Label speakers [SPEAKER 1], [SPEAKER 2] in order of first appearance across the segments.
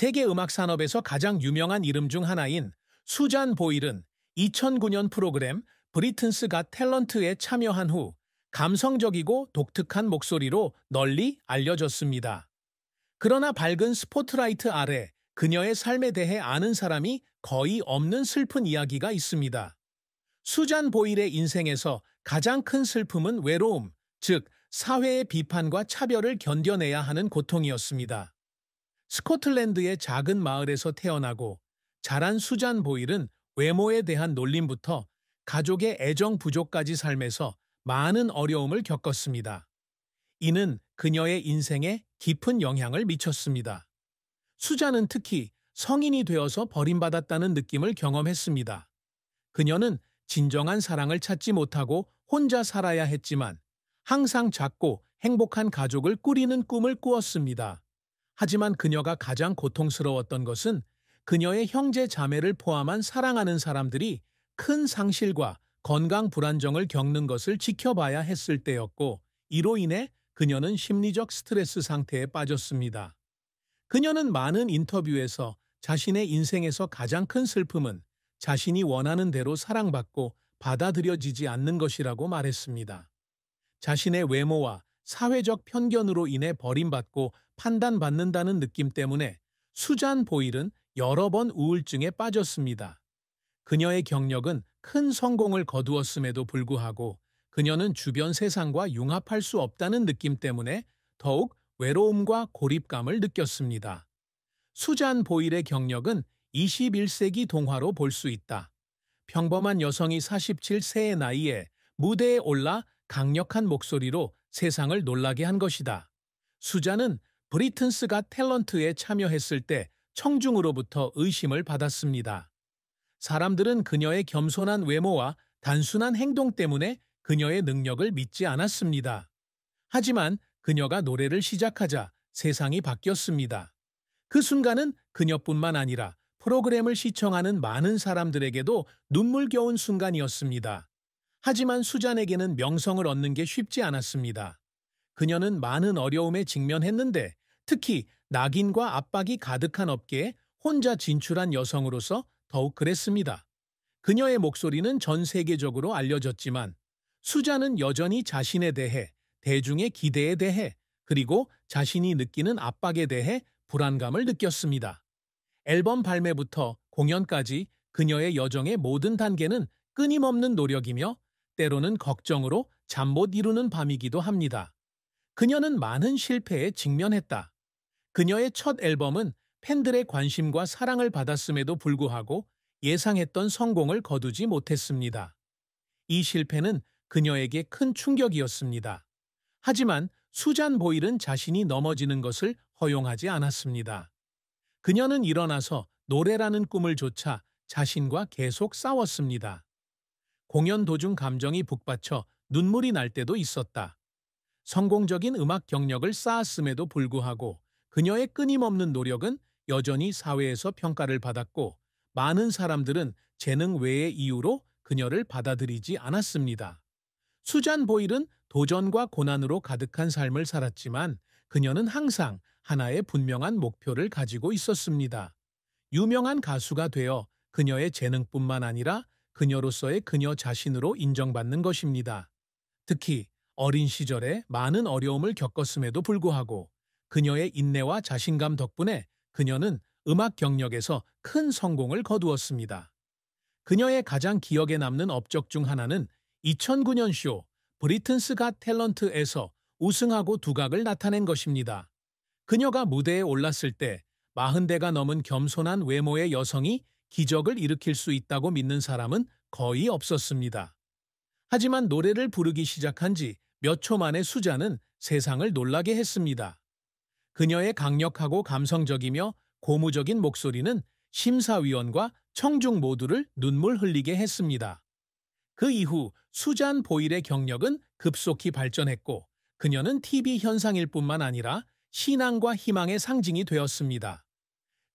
[SPEAKER 1] 세계 음악 산업에서 가장 유명한 이름 중 하나인 수잔 보일은 2009년 프로그램 브리튼스 갓 탤런트에 참여한 후 감성적이고 독특한 목소리로 널리 알려졌습니다. 그러나 밝은 스포트라이트 아래 그녀의 삶에 대해 아는 사람이 거의 없는 슬픈 이야기가 있습니다. 수잔 보일의 인생에서 가장 큰 슬픔은 외로움, 즉 사회의 비판과 차별을 견뎌내야 하는 고통이었습니다. 스코틀랜드의 작은 마을에서 태어나고 자란 수잔 보일은 외모에 대한 놀림부터 가족의 애정 부족까지 삶에서 많은 어려움을 겪었습니다. 이는 그녀의 인생에 깊은 영향을 미쳤습니다. 수잔은 특히 성인이 되어서 버림받았다는 느낌을 경험했습니다. 그녀는 진정한 사랑을 찾지 못하고 혼자 살아야 했지만 항상 작고 행복한 가족을 꾸리는 꿈을 꾸었습니다. 하지만 그녀가 가장 고통스러웠던 것은 그녀의 형제 자매를 포함한 사랑하는 사람들이 큰 상실과 건강 불안정을 겪는 것을 지켜봐야 했을 때였고, 이로 인해 그녀는 심리적 스트레스 상태에 빠졌습니다. 그녀는 많은 인터뷰에서 자신의 인생에서 가장 큰 슬픔은 자신이 원하는 대로 사랑받고 받아들여지지 않는 것이라고 말했습니다. 자신의 외모와 사회적 편견으로 인해 버림받고 판단받는다는 느낌 때문에 수잔 보일은 여러 번 우울증에 빠졌습니다. 그녀의 경력은 큰 성공을 거두었음에도 불구하고 그녀는 주변 세상과 융합할 수 없다는 느낌 때문에 더욱 외로움과 고립감을 느꼈습니다. 수잔 보일의 경력은 21세기 동화로 볼 수 있다. 평범한 여성이 47세의 나이에 무대에 올라 강력한 목소리로 세상을 놀라게 한 것이다. 수잔은 브리튼스 갓 탤런트에 참여했을 때 청중으로부터 의심을 받았습니다. 사람들은 그녀의 겸손한 외모와 단순한 행동 때문에 그녀의 능력을 믿지 않았습니다. 하지만 그녀가 노래를 시작하자 세상이 바뀌었습니다. 그 순간은 그녀뿐만 아니라 프로그램을 시청하는 많은 사람들에게도 눈물겨운 순간이었습니다. 하지만 수잔에게는 명성을 얻는 게 쉽지 않았습니다. 그녀는 많은 어려움에 직면했는데 특히 낙인과 압박이 가득한 업계에 혼자 진출한 여성으로서 더욱 그랬습니다. 그녀의 목소리는 전 세계적으로 알려졌지만 수잔은 여전히 자신에 대해, 대중의 기대에 대해, 그리고 자신이 느끼는 압박에 대해 불안감을 느꼈습니다. 앨범 발매부터 공연까지 그녀의 여정의 모든 단계는 끊임없는 노력이며 때로는 걱정으로 잠 못 이루는 밤이기도 합니다. 그녀는 많은 실패에 직면했다. 그녀의 첫 앨범은 팬들의 관심과 사랑을 받았음에도 불구하고 예상했던 성공을 거두지 못했습니다. 이 실패는 그녀에게 큰 충격이었습니다. 하지만 수잔 보일은 자신이 넘어지는 것을 허용하지 않았습니다. 그녀는 일어나서 노래라는 꿈을 좇아 자신과 계속 싸웠습니다. 공연 도중 감정이 북받쳐 눈물이 날 때도 있었다. 성공적인 음악 경력을 쌓았음에도 불구하고 그녀의 끊임없는 노력은 여전히 사회에서 평가를 받았고 많은 사람들은 재능 외의 이유로 그녀를 받아들이지 않았습니다. 수잔 보일은 도전과 고난으로 가득한 삶을 살았지만 그녀는 항상 하나의 분명한 목표를 가지고 있었습니다. 유명한 가수가 되어 그녀의 재능뿐만 아니라 그녀로서의 그녀 자신으로 인정받는 것입니다. 특히 어린 시절에 많은 어려움을 겪었음에도 불구하고 그녀의 인내와 자신감 덕분에 그녀는 음악 경력에서 큰 성공을 거두었습니다. 그녀의 가장 기억에 남는 업적 중 하나는 2009년 쇼 브리튼스 갓 탤런트에서 우승하고 두각을 나타낸 것입니다. 그녀가 무대에 올랐을 때 40대가 넘은 겸손한 외모의 여성이 기적을 일으킬 수 있다고 믿는 사람은 거의 없었습니다. 하지만 노래를 부르기 시작한 지 몇 초 만에 수잔은 세상을 놀라게 했습니다. 그녀의 강력하고 감성적이며 고무적인 목소리는 심사위원과 청중 모두를 눈물 흘리게 했습니다. 그 이후 수잔 보일의 경력은 급속히 발전했고 그녀는 TV 현상일 뿐만 아니라 신앙과 희망의 상징이 되었습니다.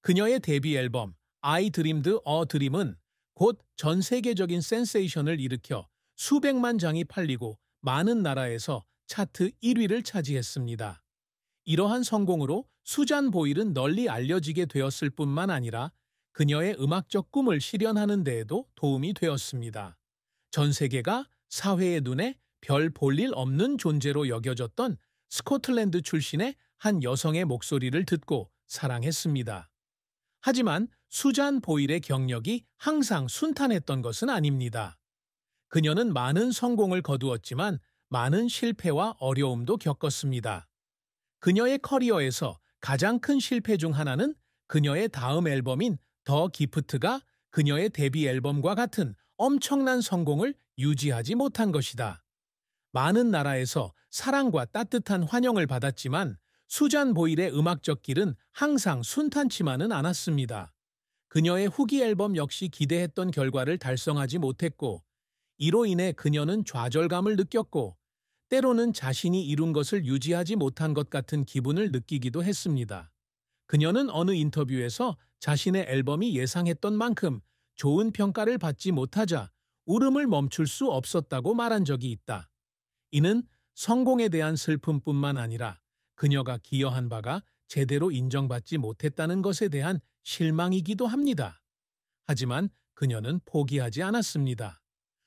[SPEAKER 1] 그녀의 데뷔 앨범 I Dreamed a Dream은 곧 전 세계적인 센세이션을 일으켜 수백만 장이 팔리고 많은 나라에서 차트 1위를 차지했습니다. 이러한 성공으로 수잔 보일은 널리 알려지게 되었을 뿐만 아니라 그녀의 음악적 꿈을 실현하는 데에도 도움이 되었습니다. 전 세계가 사회의 눈에 별 볼 일 없는 존재로 여겨졌던 스코틀랜드 출신의 한 여성의 목소리를 듣고 사랑했습니다. 하지만 수잔 보일의 경력이 항상 순탄했던 것은 아닙니다. 그녀는 많은 성공을 거두었지만 많은 실패와 어려움도 겪었습니다. 그녀의 커리어에서 가장 큰 실패 중 하나는 그녀의 다음 앨범인 더 기프트가 그녀의 데뷔 앨범과 같은 엄청난 성공을 유지하지 못한 것이다. 많은 나라에서 사랑과 따뜻한 환영을 받았지만 수잔 보일의 음악적 길은 항상 순탄치만은 않았습니다. 그녀의 후기 앨범 역시 기대했던 결과를 달성하지 못했고, 이로 인해 그녀는 좌절감을 느꼈고, 때로는 자신이 이룬 것을 유지하지 못한 것 같은 기분을 느끼기도 했습니다. 그녀는 어느 인터뷰에서 자신의 앨범이 예상했던 만큼 좋은 평가를 받지 못하자 울음을 멈출 수 없었다고 말한 적이 있다. 이는 성공에 대한 슬픔뿐만 아니라 그녀가 기여한 바가 제대로 인정받지 못했다는 것에 대한 실망이기도 합니다. 하지만 그녀는 포기하지 않았습니다.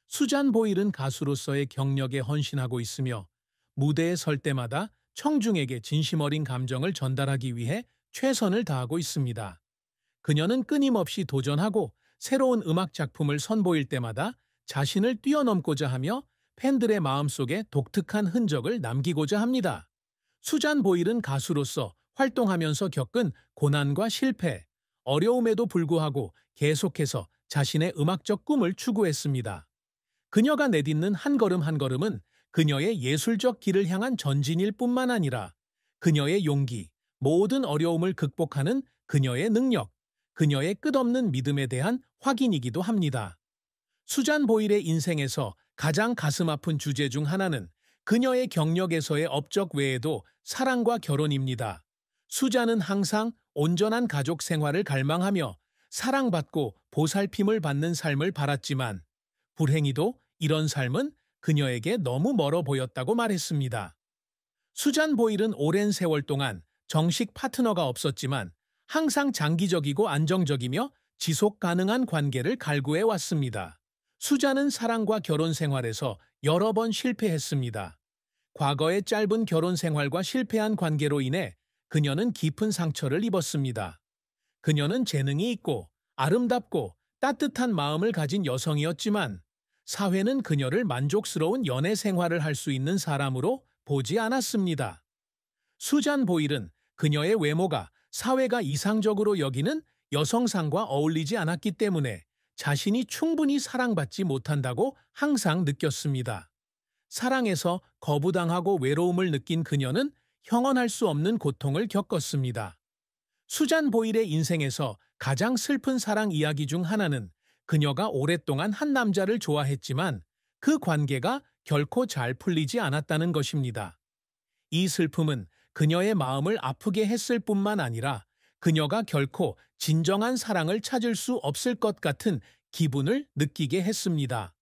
[SPEAKER 1] 수잔 보일은 가수로서의 경력에 헌신하고 있으며 무대에 설 때마다 청중에게 진심 어린 감정을 전달하기 위해 최선을 다하고 있습니다. 그녀는 끊임없이 도전하고 새로운 음악 작품을 선보일 때마다 자신을 뛰어넘고자 하며 팬들의 마음속에 독특한 흔적을 남기고자 합니다. 수잔 보일은 가수로서 활동하면서 겪은 고난과 실패, 어려움에도 불구하고 계속해서 자신의 음악적 꿈을 추구했습니다. 그녀가 내딛는 한 걸음 한 걸음은 그녀의 예술적 길을 향한 전진일 뿐만 아니라 그녀의 용기, 모든 어려움을 극복하는 그녀의 능력, 그녀의 끝없는 믿음에 대한 확인이기도 합니다. 수잔 보일의 인생에서 가장 가슴 아픈 주제 중 하나는 그녀의 경력에서의 업적 외에도 사랑과 결혼입니다. 수잔은 항상 온전한 가족 생활을 갈망하며 사랑받고 보살핌을 받는 삶을 바랐지만 불행히도 이런 삶은 그녀에게 너무 멀어 보였다고 말했습니다. 수잔 보일은 오랜 세월 동안 정식 파트너가 없었지만 항상 장기적이고 안정적이며 지속 가능한 관계를 갈구해 왔습니다. 수잔은 사랑과 결혼 생활에서 여러 번 실패했습니다. 과거의 짧은 결혼 생활과 실패한 관계로 인해 그녀는 깊은 상처를 입었습니다. 그녀는 재능이 있고 아름답고 따뜻한 마음을 가진 여성이었지만 사회는 그녀를 만족스러운 연애 생활을 할 수 있는 사람으로 보지 않았습니다. 수잔 보일은 그녀의 외모가 사회가 이상적으로 여기는 여성상과 어울리지 않았기 때문에 자신이 충분히 사랑받지 못한다고 항상 느꼈습니다. 사랑에서 거부당하고 외로움을 느낀 그녀는 형언할 수 없는 고통을 겪었습니다. 수잔 보일의 인생에서 가장 슬픈 사랑 이야기 중 하나는 그녀가 오랫동안 한 남자를 좋아했지만 그 관계가 결코 잘 풀리지 않았다는 것입니다. 이 슬픔은 그녀의 마음을 아프게 했을 뿐만 아니라 그녀가 결코 진정한 사랑을 찾을 수 없을 것 같은 기분을 느끼게 했습니다.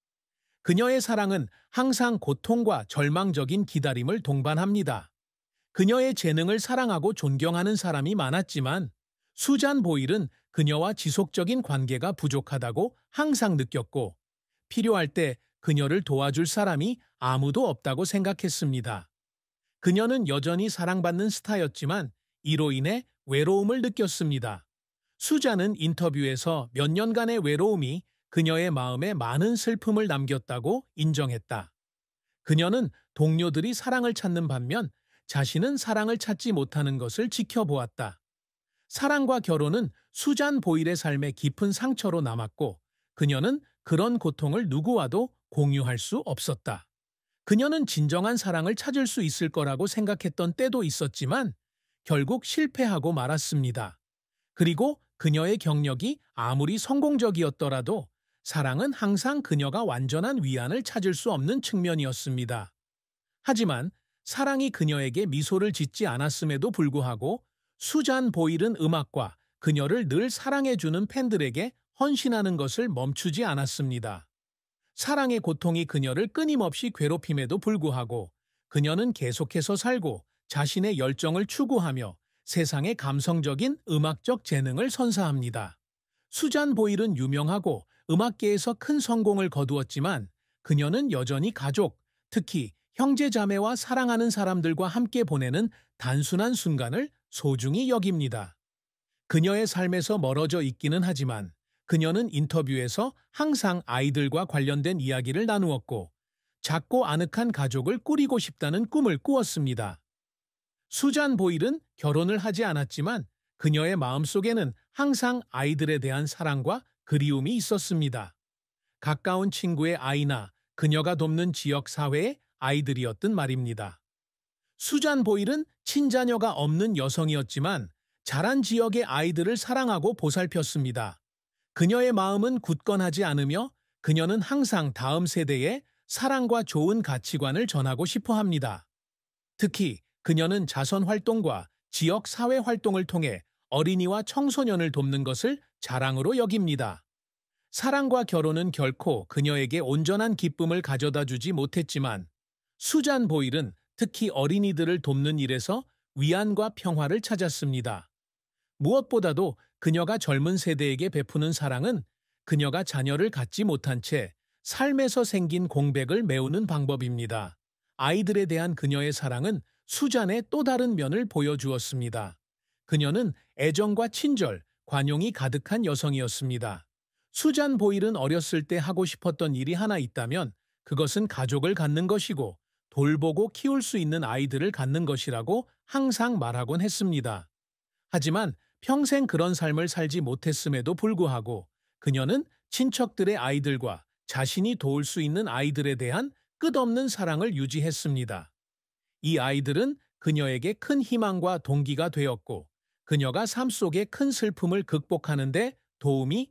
[SPEAKER 1] 그녀의 사랑은 항상 고통과 절망적인 기다림을 동반합니다. 그녀의 재능을 사랑하고 존경하는 사람이 많았지만 수잔 보일은 그녀와 지속적인 관계가 부족하다고 항상 느꼈고 필요할 때 그녀를 도와줄 사람이 아무도 없다고 생각했습니다. 그녀는 여전히 사랑받는 스타였지만 이로 인해 외로움을 느꼈습니다. 수잔은 인터뷰에서 몇 년간의 외로움이 그녀의 마음에 많은 슬픔을 남겼다고 인정했다. 그녀는 동료들이 사랑을 찾는 반면 자신은 사랑을 찾지 못하는 것을 지켜보았다. 사랑과 결혼은 수잔 보일의 삶에 깊은 상처로 남았고 그녀는 그런 고통을 누구와도 공유할 수 없었다. 그녀는 진정한 사랑을 찾을 수 있을 거라고 생각했던 때도 있었지만 결국 실패하고 말았습니다. 그리고 그녀의 경력이 아무리 성공적이었더라도 사랑은 항상 그녀가 완전한 위안을 찾을 수 없는 측면이었습니다. 하지만 사랑이 그녀에게 미소를 짓지 않았음에도 불구하고 수잔 보일은 음악과 그녀를 늘 사랑해주는 팬들에게 헌신하는 것을 멈추지 않았습니다. 사랑의 고통이 그녀를 끊임없이 괴롭힘에도 불구하고 그녀는 계속해서 살고 자신의 열정을 추구하며 세상의 감성적인 음악적 재능을 선사합니다. 수잔 보일은 유명하고 음악계에서 큰 성공을 거두었지만 그녀는 여전히 가족, 특히 형제자매와 사랑하는 사람들과 함께 보내는 단순한 순간을 소중히 여깁니다. 그녀의 삶에서 멀어져 있기는 하지만 그녀는 인터뷰에서 항상 아이들과 관련된 이야기를 나누었고 작고 아늑한 가족을 꾸리고 싶다는 꿈을 꾸었습니다. 수잔 보일은 결혼을 하지 않았지만 그녀의 마음속에는 항상 아이들에 대한 사랑과 그리움이 있었습니다. 가까운 친구의 아이나 그녀가 돕는 지역 사회의 아이들이었든 말입니다. 수잔 보일은 친자녀가 없는 여성이었지만 자란 지역의 아이들을 사랑하고 보살폈습니다. 그녀의 마음은 굳건하지 않으며 그녀는 항상 다음 세대에 사랑과 좋은 가치관을 전하고 싶어 합니다. 특히 그녀는 자선 활동과 지역 사회 활동을 통해 어린이와 청소년을 돕는 것을 자랑으로 여깁니다. 사랑과 결혼은 결코 그녀에게 온전한 기쁨을 가져다 주지 못했지만 수잔 보일은 특히 어린이들을 돕는 일에서 위안과 평화를 찾았습니다. 무엇보다도 그녀가 젊은 세대에게 베푸는 사랑은 그녀가 자녀를 갖지 못한 채 삶에서 생긴 공백을 메우는 방법입니다. 아이들에 대한 그녀의 사랑은 수잔의 또 다른 면을 보여주었습니다. 그녀는 애정과 친절, 관용이 가득한 여성이었습니다. 수잔 보일은 어렸을 때 하고 싶었던 일이 하나 있다면 그것은 가족을 갖는 것이고 돌보고 키울 수 있는 아이들을 갖는 것이라고 항상 말하곤 했습니다. 하지만 평생 그런 삶을 살지 못했음에도 불구하고 그녀는 친척들의 아이들과 자신이 도울 수 있는 아이들에 대한 끝없는 사랑을 유지했습니다. 이 아이들은 그녀에게 큰 희망과 동기가 되었고 그녀가 삶 속의 큰 슬픔을 극복하는 데 도움이